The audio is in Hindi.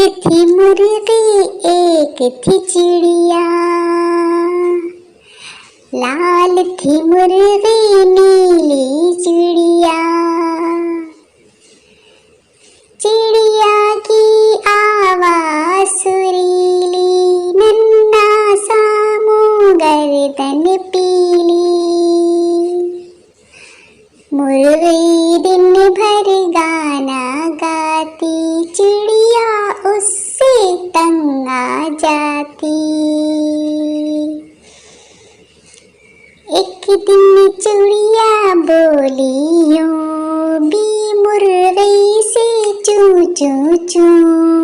थी मुर्गी एक थी चिड़िया, लाल थी मुर्गी नीली चिड़िया। चिड़िया की आवाज़ सुरीली, नन्हा सा मुँह गर्दन पीली। मुर्गी दिन भर गाना गाती, चिड़िया उससे तंग आ जाती। एक दिन चिड़िया बोली यूं भी मुर्गी से, चूं चूं चूं।